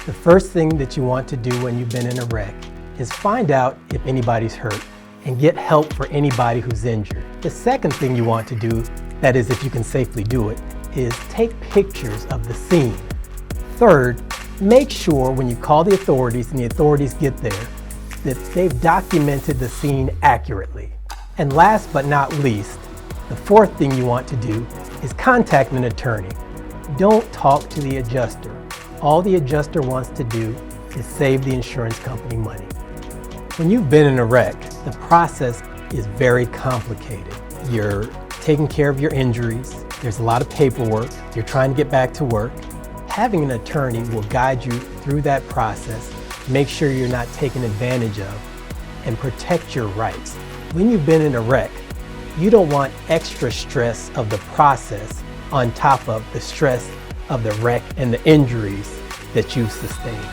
The first thing that you want to do when you've been in a wreck is find out if anybody's hurt and get help for anybody who's injured. The second thing you want to do, that is if you can safely do it, is take pictures of the scene. Third, make sure when you call the authorities and the authorities get there that they've documented the scene accurately. And last but not least, the fourth thing you want to do is contact an attorney. Don't talk to the adjuster. All the adjuster wants to do is save the insurance company money. When you've been in a wreck, the process is very complicated. You're taking care of your injuries, there's a lot of paperwork, you're trying to get back to work. Having an attorney will guide you through that process, make sure you're not taken advantage of, and protect your rights. When you've been in a wreck, you don't want extra stress of the process on top of the stress of the wreck and the injuries that you've sustained.